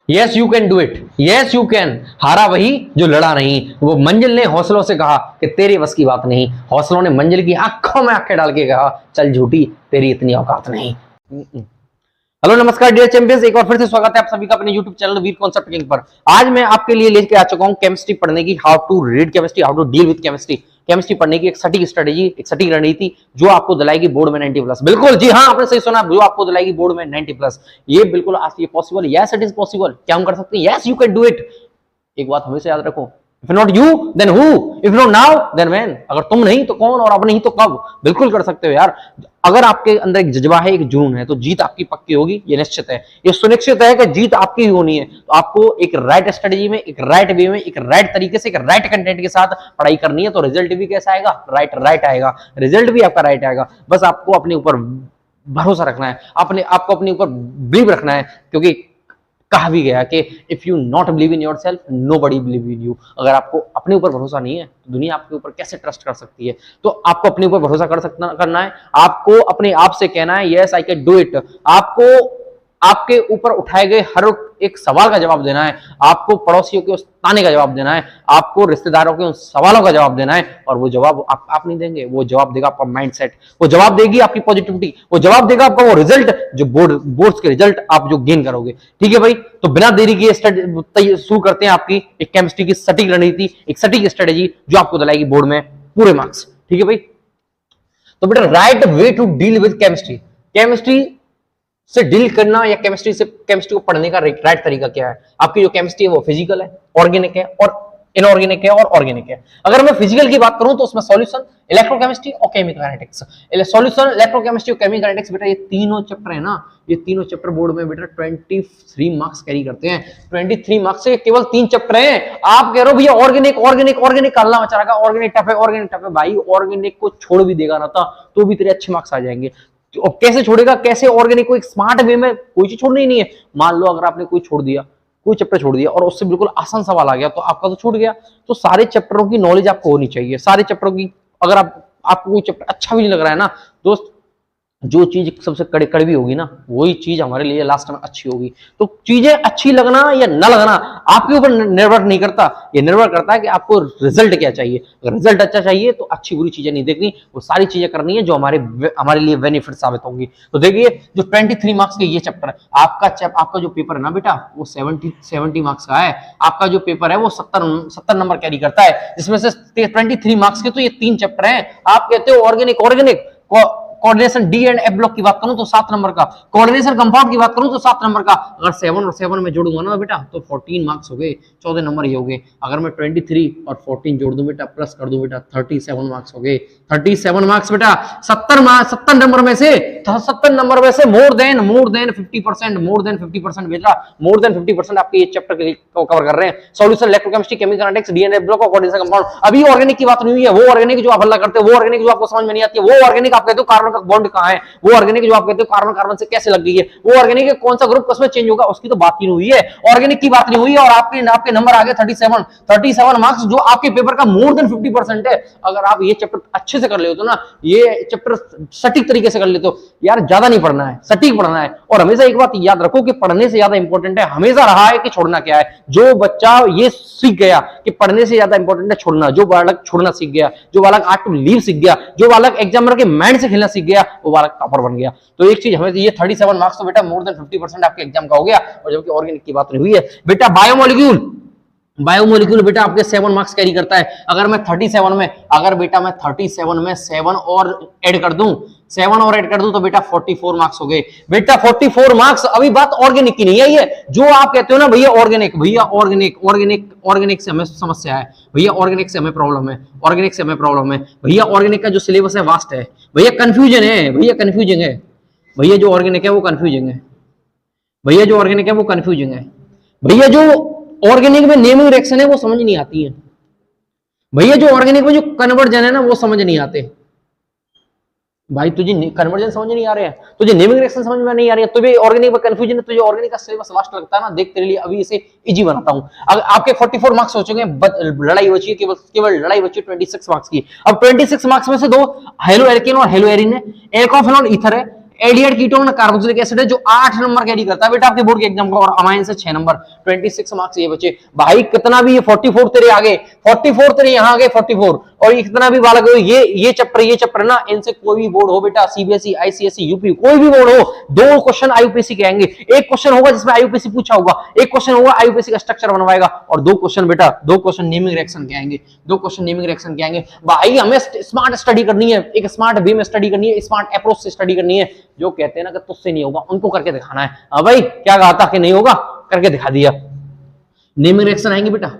Yes you can do it, yes you can. हारा वही जो लड़ा नहीं। वो मंजिल ने हौसलों से कहा कि तेरे बस की बात नहीं। हौसलों ने मंजिल की आंखों में आंखें डाल के कहा चल झूठी तेरी इतनी औकात नहीं। हेलो नमस्कार डियर चैंपियंस, एक बार फिर से स्वागत है आप सभी का अपने YouTube चैनल वीर कॉन्सेप्ट किंग पर। आज मैं आपके लिए लेके आ चुका हूं केमिस्ट्री पढ़ने की, how to read chemistry, how to deal with chemistry. Chemistry पढ़ने की एक सटीक स्ट्रेटेजी, एक सटीक रणनीति जो आपको दिलाएगी बोर्ड में 90+। बिल्कुल जी हाँ, आपने सही सुना, जो आपको दिलाएगी बोर्ड में 90+। ये बिल्कुल आज ये possible, yes it is possible. क्या हम कर सकते हैं? Yes you can do it. एक बात हमेशा याद रखो, If not you, then who? If not now, then when? अगर तुम नहीं तो कौन, और अब नहीं तो कब। बिल्कुल कर सकते हो यार। अगर आपके अंदर एक जज्बा है, एक जुनून है, तो जीत आपकी पक्की होगी, ये निश्चित है। ये सुनिश्चित है कि जीत आपकी ही होनी है। तो आपको एक राइट स्ट्रेटेजी में, एक राइट वे में, एक राइट तरीके से, एक राइट कंटेंट के साथ पढ़ाई करनी है। तो रिजल्ट भी कैसा आएगा? राइट आएगा। रिजल्ट भी आपका राइट आएगा। बस आपको अपने ऊपर भरोसा रखना है, आपको अपने ऊपर बिलीव रखना है, क्योंकि कहा भी गया कि if you not believe in yourself nobody believe in you. अगर आपको अपने ऊपर भरोसा नहीं है तो दुनिया आपके ऊपर कैसे ट्रस्ट कर सकती है? तो आपको अपने ऊपर भरोसा करना है। आपको अपने आप से कहना है yes I can do it. आपको आपके ऊपर उठाए गए हर एक सवाल का जवाब देना है। आपको पड़ोसियों के उस ताने का जवाब देना है। आपको रिश्तेदारों के उन सवालों का जवाब देना है। और वो जवाब आप नहीं देंगे, वो जवाब देगा आपका माइंडसेट, वो जवाब देगी आपकी पॉजिटिविटी, वो जवाब देगा आपका वो रिजल्ट जो बोर्ड्स के रिजल्ट आप जो गेन करोगे। ठीक है भाई, तो बिना देरी किए शुरू करते हैं आपकी एक केमिस्ट्री की सटीक रणनीति, एक सटीक स्ट्रेटेजी जो आपको दिलाएगी बोर्ड में पूरे मार्क्स। ठीक है भाई, तो बेटा right way to deal with chemistry. Chemistry से डील करना या केमिस्ट्री को पढ़ने का राइट तरीका क्या है? आपकी जो केमिस्ट्री है वो फिजिकल है, ऑर्गेनिक है और इनऑर्गेनिक है और ऑर्गेनिक है। अगर मैं फिजिकल की बात करूं तो उसमें सॉल्यूशन, इलेक्ट्रोकेमिस्ट्री और केमिकैनेटिक्स। सॉल्यूशन, इलेक्ट्रोकेमिस्ट्री और केमिकैनेटिक्स बेटा ये तीनों चैप्टर है ना, ये तीनों चैप्टर बोर्ड में बेटा 23 मार्क्स कैरी करते हैं। 23 मार्क्स से केवल 3 चैप्टर हैं। आप कह रहे हो भैया ऑर्गेनिक कालना मचा रखा, ऑर्गेनिक टफ है। भाई ऑर्गेनिक को छोड़ भी देगा ना तो भी तेरे अच्छे मार्क्स आ जाएंगे। और कैसे छोड़ेगा? कैसे ऑर्गेनिक को एक स्मार्ट वे में, कोई चीज छोड़नी नहीं है। मान लो अगर आपने कोई चैप्टर छोड़ दिया और उससे बिल्कुल आसान सवाल आ गया तो आपका तो छूट गया। तो सारे चैप्टरों की नॉलेज आपको होनी चाहिए। सारे चैप्टरों की, अगर आपको कोई चैप्टर अच्छा भी नहीं लग रहा है ना दोस्त, जो चीज सबसे कड़वी होगी ना वही चीज हमारे लिए लास्ट में अच्छी होगी। तो चीजें अच्छी लगना या न लगना आपके ऊपर निर्भर नहीं करता, ये निर्भर करता है कि आपको रिजल्ट क्या चाहिए। अगर रिजल्ट अच्छा चाहिए तो अच्छी बुरी चीजें नहीं देखनी, वो सारी चीजें करनी है जो हमारे लिए बेनिफिट साबित होंगी। तो देखिए जो 23 मार्क्स के ये चैप्टर है, आपका जो पेपर है ना बेटा वो 70 मार्क्स का है। आपका जो पेपर है वो 70 नंबर कैरी करता है, जिसमें से 23 मार्क्स के तो ये 3 चैप्टर है। आप कहते हो organic coordination D and F block की बात करूं तो 7 नंबर का, कोऑर्डिनेशन कंपाउंड की बात करूं तो 7 नंबर का। अगर 7 और 7 में जोड़ूंगा ना बेटा तो 14 मार्क्स हो गए, 14 नंबर ये हो गए। अगर मैं 23 और 14 जोड़ दूं बेटा, प्लस कर दूं बेटा, 37 मार्क्स हो गए। 37 मार्क्स बेटा 70 नंबर में से 70 नंबर में से मोर देन 50% बेटा, मोर देन 50% आपके ये चैप्टर को कवर कर रहे हैं। सॉल्यूशन, इलेक्ट्रोकेमिस्ट्री, केमिकैनेटिक्स, डीएनए ब्लॉक और कोऑर्डिनेशन कंपाउंड। अभी ऑर्गेनिक की बात नहीं हुई है। वो ऑर्गेनिक जो आप हल्ला करते हो, वो ऑर्गेनिक जो आपको समझ में नहीं आती है, वो ऑर्गेनिक आप कहते हो कार्बन का बॉन्ड कहां है, वो ऑर्गेनिक जो आप कहते हो कार्बन से कैसे लग गई है, वो ऑर्गेनिक कौन सा ग्रुप उसमें चेंज होगा, उसकी तो बात ही नहीं हुई है। ऑर्गेनिक की बात नहीं हुई है और आपके नंबर आ गए 37 मार्क्स, जो आपके पेपर का मोर देन 50% है। अगर आप ये चैप्टर अच्छे से कर लेते हो ना, ये चैप्टर सटीक तरीके से कर लेते हो यार, ज्यादा नहीं पढ़ना है, सटीक पढ़ना है। और हमेशा एक बात याद रखो कि पढ़ने से ज्यादा इंपॉर्टेंट है हमेशा रहा है कि छोड़ना क्या है। जो बच्चा ये सीख गया कि पढ़ने से ज्यादा इंपॉर्टेंट है छोड़ना, जो बालक छोड़ना सीख गया, जो बालक आर्ट टू लीव सीख गया, जो बालक एग्जामिनर के माइंड से खेलना सीख गया, वो बालक टॉपर बन गया। तो एक चीज हमें ये 37 मार्क्स तो बेटा मोर देन 50% आपके एग्जाम का हो गया। और जबकि ऑर्गेनिक की बात नहीं हुई है बेटा। बायोमोलिक्यूल बेटा आपके 7 मार्क्स कैरी करता है। अगर मैं 37 में, अगर बेटा मैं 37 में 7 और ऐड कर दूं, 7 और ऐड कर दूं तो बेटा 44 मार्क्स हो गए। बेटा 44 मार्क्स। अभी बात ऑर्गेनिक की नहीं है ये, जो आप कहते हो ना भैया ऑर्गेनिक से हमें समस्या है, भैया ऑर्गेनिक से हमें प्रॉब्लम है, भैया ऑर्गेनिक का जो सिलेबस है वास्ट है, भैया कंफ्यूजन है, भैया जो ऑर्गेनिक है वो कंफ्यूजिंग है, भैया जो ऑर्गेनिक में नेमिंग रिएक्शन है वो समझ नहीं आती है, भैया जो ऑर्गेनिक में जो कन्वर्जन है ना वो समझ नहीं आते। भाई तुझे कन्वर्जन समझ नहीं आ रहे हैं, तुझे नेमिंग रिएक्शन समझ में नहीं आ रही है, तुझे ऑर्गेनिक में कंफ्यूजन है, तुझे ऑर्गेनिक का सिलेबस वास्ट लगता है ना, देख तेरे लिए अभी इसे इजी बनाता हूं। अगर आपके 44 मार्क्स हो चुके हैं, लड़ाई बची है केवल लड़ाई बची 26 मार्क्स की। अब 26 मार्क्स में से 2 हेलो एल्केन और हेलो एरिन है, एल्कोफेनॉल ईथर है, एल्डिहाइड कीटोन कार्बोक्सिलिक एसिड है जो 8 नंबर कैरी करता है बेटा आपके बोर्ड के एग्जाम का, और अमाइन से 6 नंबर, 26 मार्क्स ये बचे भाई। कितना भी ये 44 तेरे आगे, 44 तेरे यहां आगे 44, और ये कितना भी बालक हो, ये चैप्टर ना, इनसे कोई भी बोर्ड हो बेटा, सीबीएसई, आईसीएसई, यूपी, कोई भी बोर्ड हो, 2 क्वेश्चन आईयूपीएससी के आएंगे। एक क्वेश्चन होगा जिसमें आईयूपीएससी पूछा होगा, एक क्वेश्चन होगा आईयूपीएससी का स्ट्रक्चर बनवाएगा, और 2 क्वेश्चन बेटा, 2 क्वेश्चन नेमिंग रिएक्शन के आएंगे, 2 क्वेश्चन नेमिंग रिएक्शन के आएंगे। भाई हमें स्मार्ट स्टडी करनी है, एक स्मार्ट वे में स्टडी करनी है, स्मार्ट अप्रोच से स्टडी करनी है। जो कहते हैं ना कि तुझसे नहीं होगा, उनको करके दिखाना है। हाँ भाई, क्या कहा था कि नहीं होगा, करके दिखा दिया। नेमिंग रिएक्शन आएंगे बेटा,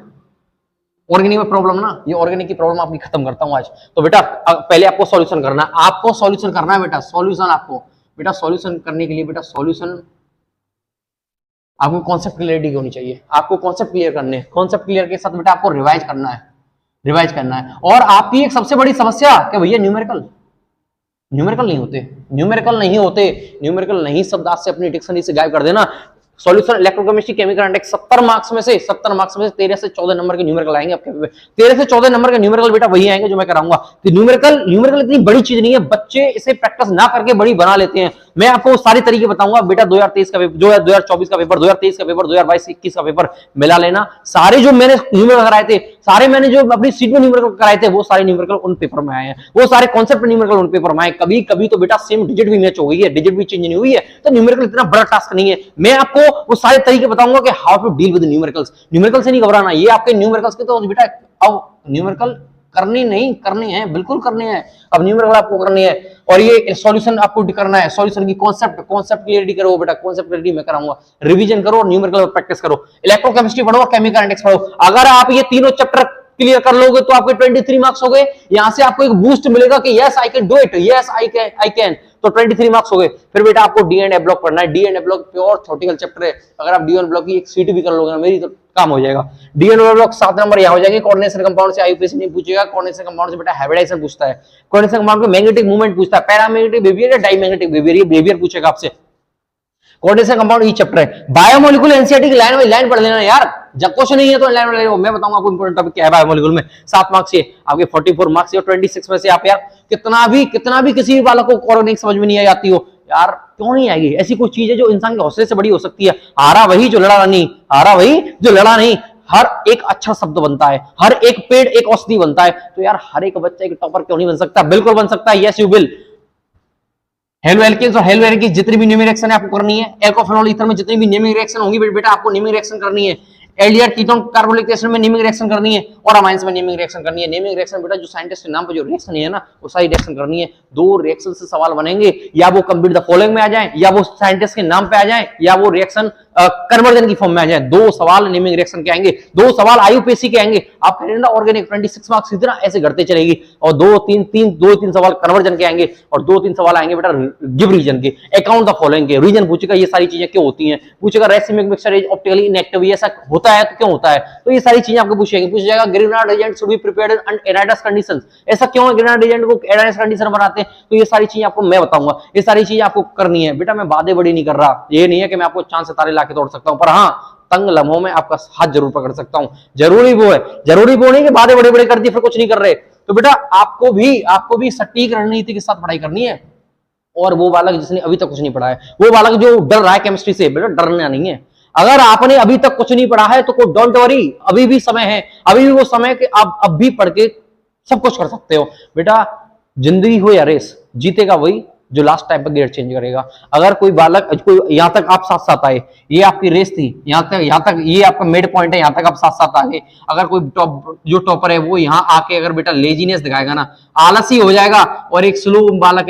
ऑर्गेनिक में प्रॉब्लम ना, ये ऑर्गेनिक की प्रॉब्लम आपकी खत्म करता हूं आज। तो बेटा पहले आपको सॉल्यूशन करना है, आपको सॉल्यूशन करना है बेटा, सॉल्यूशन आपको बेटा, सॉल्यूशन करने के लिए बेटा, सॉल्यूशन आपको कॉन्सेप्ट क्लियरिटी होनी चाहिए, आपको कॉन्सेप्ट क्लियर करने, कॉन्सेप्ट क्लियर के साथ बेटा आपको रिवाइज करना है, रिवाइज करना है। और आपकी एक सबसे बड़ी समस्या कि भैया न्यूमेरिकल नहीं होते, न्यूमेरिकल नहीं होते, न्यूमेरिकल नहीं शब्द आज से अपनी डिक्शनरी से गायब कर देना। Solution electrochemistry chemical and 70 marks में से 13 से 14 नंबर के न्यूमेरिकल आएंगे आपके पेपर में। 13 से 14 नंबर के न्यूमेरिकल बेटा वही आएंगे जो मैं कराऊंगा। कि न्यूमेरिकल इतनी बड़ी चीज नहीं है, बच्चे इसे प्रैक्टिस ना करके बड़ी बना लेते हैं। मैं आपको सारी तरीके बताऊंगा बेटा, 2023 का पेपर, 2024 का पेपर, 2023 का पेपर, 2022-21 का पेपर मिला लेना। सारे जो मैंने न्यूमेरिकल कराए थे, सारे मैंने जो अपनी सीट में न्यूमेरिकल कराए थे, वो सारे न्यूमेरिकल उन पेपर में आए हैं, वो सारे कॉन्सेप्ट न्यूमेरिकल उन पेपर में आए। कभी कभी तो बेटा सेम डिजिट भी मैच हो गई है, डिजिट भी चेंज नहीं हुई है, तो न्यूमेरिकल इतना बड़ा टास्क नहीं है। मैं आपको वो सारे तरीके बताऊंगा कि how to deal with numericals. Numerical से नहीं घबराना, ये आपके न्यूमेरिकल्स के तो बेटा अब न्यूमेरिकल करनी नहीं, करनी है, बिल्कुल करनी है। अब न्यूमेरिकल आपको करनी है, और ये सॉल्यूशन आपको करना है, सॉल्यूशन की कॉन्सेप्ट क्लियरिटी करो बेटा, कॉन्सेप्ट क्लियरिटी मैं कराऊंगा। रिवीजन करो और न्यूमेरिकल प्रैक्टिस करो, इलेक्ट्रोकेमिस्ट्री पढ़ो और केमिकल इंडेक्स पढ़ो। अगर आप ये तीनों चैप्टर क्लियर कर लोगे तो आपके 23 मार्क्स हो गए। यहां से आपको एक बूस्ट मिलेगा कि yes I can do it, yes I can, तो 23 मार्क्स हो गए। फिर बेटा आपको डी एंड ए ब्लॉक पढ़ना है, D and A block pure theoretical chapter है। अगर आप डी एंड ब्लॉक की एक सीट भी कर लोगे ना मेरी, तो काम हो जाएगा। डी एंड ब्लॉक 7 नंबर यहां हो जाएंगे। कोऑर्डिनेशन कंपाउंड से आईयूपीएससी नहीं पूछेगा, कोऑर्डिनेशन कंपाउंड से बेटा हाइब्रिडाइजेशन पूछता है, कोऑर्डिनेशन कंपाउंड में मैग्नेटिक मूवमेंट पूछता है, पैरामैग्नेटिक बिहेवियर या डायमैग्नेटिक बिहेवियर, ये बिहेवियर पूछेगा आपसे। कोऑर्डिनेशन कंपाउंड ये चैप्टर है। बायोमोलिकुलर एनसीईआरटी की लाइन में लाइन पढ़ लेना यार, जब क्वेश्चन नहीं है तो लाइन में मैं बताऊंगा आपको इंपॉर्टेंट टॉपिक क्या है बायोमोलिकुलर में। 7 मार्क्स से आपके 44 मार्क्स और 26 में से आप यार कितना भी किसी भी बालक को ऑर्गेनिक समझ में नहीं आती हो यार, क्यों नहीं आएगी? ऐसी कोई चीज है जो इंसान के हौसले से बड़ी हो सकती है। हारा वही जो लड़ा नहीं, हारा वही जो लड़ा नहीं। हर एक अच्छा शब्द बनता है, हर एक पेड़ एक औषधि बनता है। तो यार हर एक बच्चा एक टॉपर क्यों नहीं बन सकता? बिल्कुल बन सकता है, yes you will. Haloalkanes और हेलो एल्केन्स जितनी भी नेमिंग रिएक्शन है आपको करनी है। एल्कोफेनॉल ईथर में जितनी भी नेमिंग रिएक्शन होंगी बेटा आपको नेमिंग रिएक्शन करनी है। एल्डिहाइड कीटोन कार्बोनिक एसिड में नेमिंग रिएक्शन करनी है, और अमाइंस में नेमिंग रिएक्शन करनी है। नेमिंग रिएक्शन बेटा जो साइंटिस्ट के नाम पर जो रिएक्शन है ना, वो सारी रिएक्शन करनी है। 2 रिएक्शन से सवाल बनेंगे, या वो कंप्लीट द फॉलोइंग में आ जाए, या वो साइंटिस्ट के नाम पे आ जाए, या वो रिएक्शन कन्वर्जन की फॉर्म में आ जाए। 2 सवाल नेमिंग रिएक्शन के आएंगे, 2 सवाल आईयूपीएससी के आएंगे। आप कहेंगे ना ऑर्गेनिक 26 मार्क्स इतना ऐसे घटते चलेगी, और 2-3 सवाल कन्वर्जन के आएंगे, और 2-3 सवाल आएंगे बेटा गिव रीजन के, अकाउंट द फॉलोइंग के। रीजन पूछेगा ये सारी चीजें क्यों होती हैं, पूछेगा racemic mixture is optically inactive, ये ऐसा होता है तो क्यों होता है, तो ये सारी चीजें आपको पूछा जाएगा। Greenhorn agent should be prepared in any kinds conditions, ऐसा क्यों है ग्रीनहार्ड एजेंट को एनाइडस कंडीशन बनाते हैं, तो ये सारी चीजें आपको मैं बताऊंगा। ये सारी चीजें आपको करनी है बेटा। मैं बातें बड़ी नहीं कर रहा, ये नहीं है कि मैं आपको चांद सितारे लाके तोड़ सकता हूं, पर हाँ तंग लम्हों में आपका हाथ जरूर पकड़ सकता हूं। जरूरी वो है, जरूरी वो नहीं कि बातें बड़े बड़े कर दी फिर कुछ नहीं कर रहे। तो बेटा आपको भी सटीक रणनीति के साथ पढ़ाई करनी है। और वो बालक जिसने अभी तक कुछ नहीं पढ़ा है, वो बालक जो डर रहा है केमिस्ट्री से, बेटा डरना नहीं है। अगर आपने अभी तक कुछ नहीं पढ़ा है तो कोई डोंट वरी, अभी भी समय है, अभी भी वो समय कि आप अब भी पढ़ के सब कुछ कर सकते हो। बेटा जिंदगी हो या रेस, जीतेगा वही जो लास्ट टाइम पर गियर चेंज करेगा। अगर कोई बालक कोई यहां तक आप साथ साथ आए, ये आपकी रेस थी, यहां तक ये आपका मिड पॉइंट है, यहां तक आप साथ साथ आए। अगर कोई जो टॉपर है वो यहां आके अगर बेटा लेजीनेस दिखाएगा ना, आलसी हो जाएगा, और एक स्लो बालक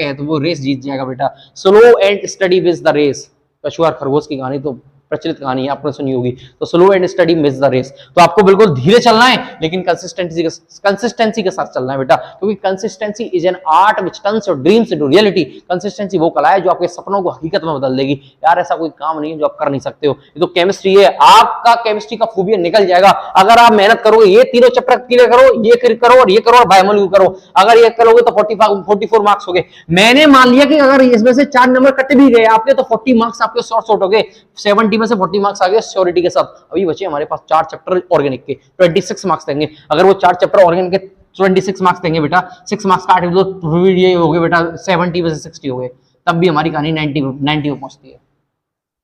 है तो वो रेस जीत जाएगा बेटा। Slow and steady wins the race, कछुआ खरगोश की कहानी तो प्रचलित कहानी है, आपने सुनी होगी। तो slow and steady miss the race, तो आपको बिल्कुल धीरे चलना है, लेकिन कंसिस्टेंसी के साथ चलना है बेटा, क्योंकि consistency is an art which turns your dreams into reality. Consistency वो कला है जो आपके सपनों को हकीकत में बदल देगी। यार ऐसा कोई काम नहीं है जो आप कर नहीं सकते हो, ये तो केमिस्ट्री है। आपका केमिस्ट्री का खूबिया निकल जाएगा अगर आप मेहनत करोगे। ये तीनों चैप्टर क्लियर करो, ये करो और ये करो, और बायोमोलिक्यूल करो। अगर ये करोगे तो 44 मार्क्स हो गए। मैंने मान लिया कि अगर इसमें से 4 नंबर कट भी गए आपके, तो 40 मार्क्स आपके शॉर्ट हो गए। 70 में से 40 मार्क्स आ गए श्योरिटी के साथ। अभी बचे हमारे पास 4 चैप्टर ऑर्गेनिक के, 26 मार्क्स देंगे। अगर वो 4 चैप्टर ऑर्गेनिक के 26 मार्क्स देंगे बेटा, 6 मार्क्स काट दो तो ये हो गए बेटा 70 में से 60 हो गए। तब भी हमारी कहानी 90 पे पहुंचती है,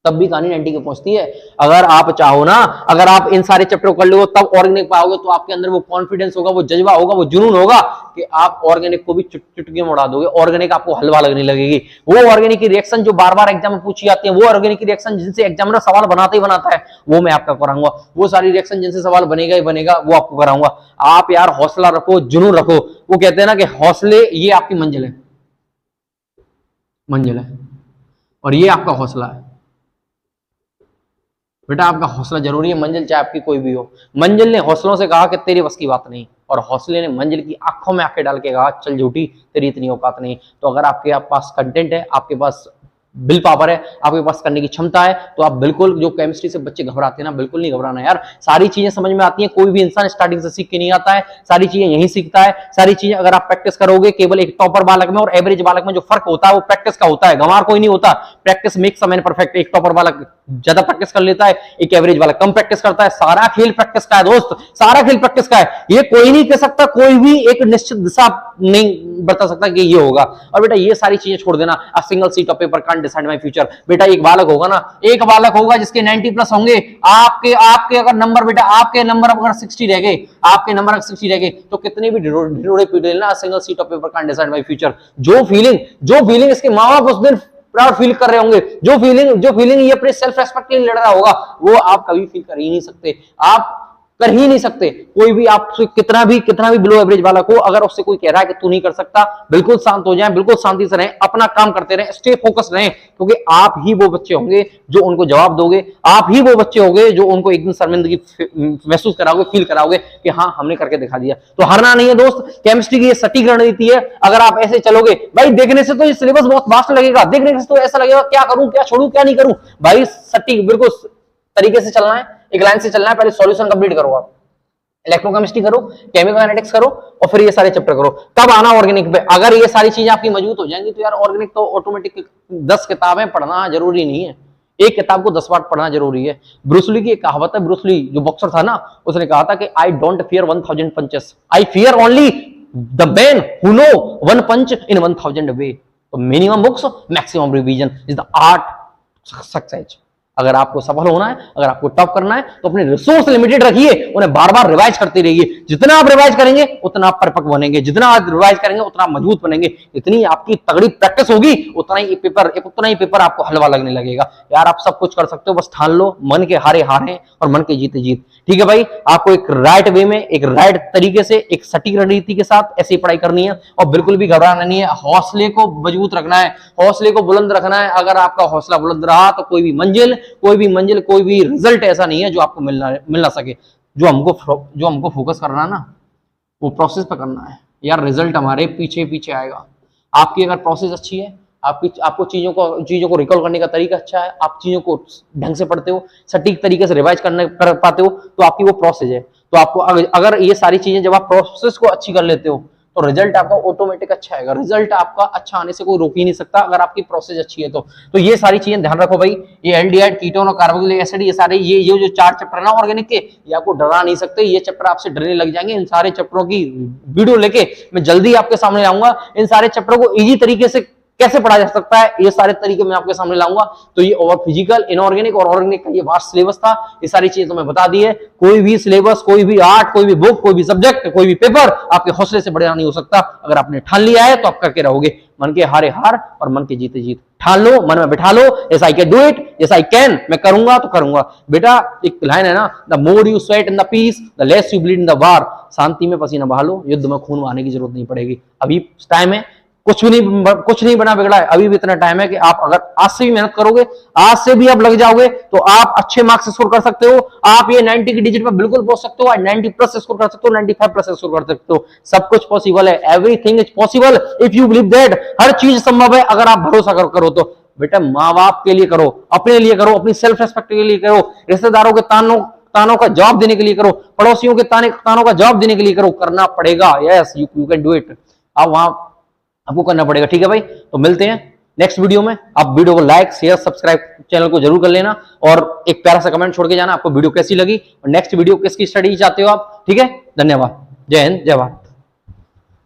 तब भी कहानी 90 पे पहुंचती है। अगर आप चाहो ना, अगर आप इन सारे चैप्टर को कर लोगे तब ऑर्गेनिक पाओगे, तो आपके अंदर वो कॉन्फिडेंस होगा, वो जज्बा होगा, वो जुनून होगा कि आप ऑर्गेनिक को भी चुटकी में उड़ा दोगे। ऑर्गेनिक आपको हलवा लगने लगेगी। वो ऑर्गेनिक की रिएक्शन जो बार बार एग्जाम में पूछी जाती है, वो ऑर्गेनिक की रिएक्शन जिनसे एग्जामिनर सवाल बनाता ही बनाता है, वो मैं आपका कराऊंगा। वो सारी रिएक्शन जिनसे सवाल बनेगा ही बनेगा, वो आपको कराऊंगा। आप यार हौसला रखो, जुनून रखो। वो कहते हैं ना कि हौसले, ये आपकी मंजिल है, मंजिल है, और ये आपका हौसला है। बेटा आपका हौसला जरूरी है, मंजिल चाहे आपकी कोई भी हो। मंजिल ने हौसलों से कहा कि तेरी बस की बात नहीं, और हौसले ने मंजिल की आंखों में आंखें डाल के कहा चल झूठी, तेरी इतनी औकात नहीं। तो अगर आपके पास कंटेंट है, आपके पास बिल पावर है, आपके पास करने की क्षमता है, तो आप बिल्कुल, जो केमिस्ट्री से बच्चे घबराते हैं ना, बिल्कुल नहीं घबराना यार। सारी चीजें समझ में आती हैं। कोई भी इंसान स्टार्टिंग से सीख के नहीं आता है, सारी चीजें यही सीखता है। सारी चीजें अगर आप प्रैक्टिस करोगे, केवल एक टॉपर बालक में और एवरेज बालक में जो फर्क होता है वो प्रैक्टिस का होता है, गंवार कोई नहीं होता। Practice makes a man perfect. एक टॉपर बालक ज्यादा प्रैक्टिस कर लेता है, एक एवरेज वाला कम प्रैक्टिस करता है। सारा खेल प्रैक्टिस का है दोस्त, सारा खेल प्रैक्टिस का है। ये कोई नहीं कह सकता, कोई भी एक निश्चित दिशा नहीं बता सकता कि ये होगा। और बेटा ये सारी चीजें छोड़ देना। A single seat of paper can't decide my future. बेटा एक बालक होगा ना, एक बालक होगा जिसके 90 प्लस होंगे। आपके अगर नंबर, बेटा आपके नंबर अगर 60 रह गए, आपके नंबर अगर 60 रह गए, तो कितने भी ढिढोरे पीट लेना, single seat of paper can't decide my future. जो फीलिंग इसके माँ बाप उस दिन प्राउड फील कर रहे होंगे, जो फीलिंग ये अपने सेल्फ रेस्पेक्ट के लिए लड़ रहा होगा, वो आप कभी फील कर ही नहीं सकते। आप कर ही नहीं सकते। कोई भी आपसे कितना भी बिलो एवरेज वाला को, अगर उससे कोई कह रहा है कि तू नहीं कर सकता, बिल्कुल शांत हो जाए, बिल्कुल शांति से रहें, अपना काम करते रहें, स्टे फोकस रहें, क्योंकि आप ही वो बच्चे होंगे जो उनको जवाब दोगे। आप ही वो बच्चे होंगे जो उनको एक दिन शर्मिंदगी महसूस कराओगे, फील कराओगे कि हाँ हमने करके दिखा दिया। तो हारना नहीं है दोस्त। केमिस्ट्री की ये सटीक रणनीति है। अगर आप ऐसे चलोगे, भाई देखने से तो ये सिलेबस बहुत वास्ट लगेगा, देखने से तो ऐसा लगेगा क्या करूं, क्या छोड़ूं, क्या नहीं करूं। भाई सटीक बिल्कुल तरीके से चलना है, एक लाइन से चलना है। पहले सॉल्यूशन कंप्लीट करो, आप इलेक्ट्रोकेमिस्ट्री करो, केमिकल एनालिटिक्स करो, और फिर ये सारे चैप्टर करो, तब आना ऑर्गेनिक पे। अगर ये सारी चीजें आपकी मजबूत हो जाएंगी तो यार ऑर्गेनिक तो ऑटोमेटिक 10 किताबें पढ़ना जरूरी नहीं है, एक किताब को 10 बार पढ़ना जरूरी है। ब्रूस ली की एक कहावत है, ब्रूस ली जो बॉक्सर था ना, उसने कहा था कि I don't fear 1000 punches, I fear only the man who no one punch in 1000 way. तो minimum books, maximum revision is the art success. अगर आपको सफल होना है, अगर आपको टॉप करना है, तो अपने रिसोर्स लिमिटेड रखिए, उन्हें बार बार रिवाइज करते रहिए। जितना आप रिवाइज करेंगे उतना आप परफेक्ट बनेंगे, जितना आप रिवाइज करेंगे उतना आप मजबूत बनेंगे। इतनी आपकी तगड़ी प्रैक्टिस होगी, उतना ही पेपर आपको हलवा लगने लगेगा। यार आप सब कुछ कर सकते हो, बस ठान लो, मन के हारे हारे और मन के जीते जीत। ठीक है भाई, आपको एक राइट वे में, एक राइट तरीके से, एक सटीक रणनीति के साथ ऐसी पढ़ाई करनी है, और बिल्कुल भी घबराना नहीं है। हौसले को मजबूत रखना है, हौसले को बुलंद रखना है। अगर आपका हौसला बुलंद रहा तो कोई भी मंजिल, कोई भी रिजल्ट ऐसा नहीं है जो आपको मिल ना सके। जो हमको फोकस करना है ना, वो प्रोसेस पे करना है यार। रिजल्ट हमारे पीछे पीछे आएगा। आपकी अगर प्रोसेस अच्छी है, आपको चीजों को रिकॉल करने का तरीका अच्छा है, आप चीजों को ढंग से पढ़ते हो, सटीक तरीके से रिवाइज कर पाते हो, तो आपकी वो प्रोसेस है। तो आपको अगर ये सारी चीजें जब आप प्रोसेस को अच्छी कर लेते हो, तो रिजल्ट आपका ऑटोमेटिक अच्छा आएगा। रिजल्ट आपका अच्छा आने से कोई रोक ही नहीं सकता, अगर आपकी प्रोसेस अच्छी है तो ये सारी चीजें ध्यान रखो भाई। ये एल्डिहाइड, कीटोन और कार्बोक्सिलिक एसिड, ये सारे ये जो 4 चैप्टर है ना ऑर्गेनिक के, ये आपको डरा नहीं सकते। ये चैप्टर आपसे डरने लग जाएंगे। इन सारे चैप्टरों की वीडियो लेके मैं जल्दी आपके सामने आऊंगा। इन सारे चैप्टरों को इजी तरीके से कैसे पढ़ा जा सकता है, ये सारे तरीके मैं आपके सामने लाऊंगा। तो ये ओवर फिजिकल, इनऑर्गेनिक और ऑर्गेनिक का ये वास्ट सिलेबस था। ये सारी चीजें तो मैं बता दी है। कोई भी सिलेबस, कोई भी आर्ट, कोई भी बुक, कोई भी सब्जेक्ट, कोई भी पेपर आपके हौसले से बढ़िया नहीं हो सकता। अगर आपने ठान लिया है तो आप करके रहोगे। मन के हारे हार और मन के जीते जीत। ठान लो, मन में बिठा लो, yes I can do it, yes I can, मैं करूंगा तो करूंगा। बेटा एक लाइन है ना, the more you sweat in the peace the less you bleed in the war. शांति में पसीना बहा लो, युद्ध में खून बहाने की जरूरत नहीं पड़ेगी। अभी टाइम है, कुछ नहीं बना बिगड़ा है। अभी भी इतना टाइम है कि आप अगर आज से भी मेहनत करोगे, आज से भी आप लग जाओगे, तो आप अच्छे मार्क्स स्कोर कर सकते हो। आप ये 90 की डिजिट में बिल्कुल पहुंच सकते हो, 90 प्लस स्कोर कर सकते हो, 95 प्लस स्कोर कर सकते हो। सब कुछ पॉसिबल है। Everything is possible if you believe that. हर चीज संभव है अगर आप भरोसा करो तो। बेटा माँ बाप के लिए करो, अपने लिए करो, अपनी सेल्फ रेस्पेक्ट के लिए करो, रिश्तेदारों के तानों का जवाब देने के लिए करो, पड़ोसियों के तानों का जवाब देने के लिए करो। करना पड़ेगा, yes you can do it. आप वहां आपको करना पड़ेगा। ठीक है भाई, तो मिलते हैं नेक्स्ट वीडियो में। आप वीडियो को लाइक, शेयर, सब्सक्राइब चैनल को जरूर कर लेना, और एक प्यारा सा कमेंट छोड़ के जाना आपको वीडियो कैसी लगी और नेक्स्ट वीडियो किसकी स्टडी चाहते हो आप। ठीक है, धन्यवाद। जय हिंद, जय भारत।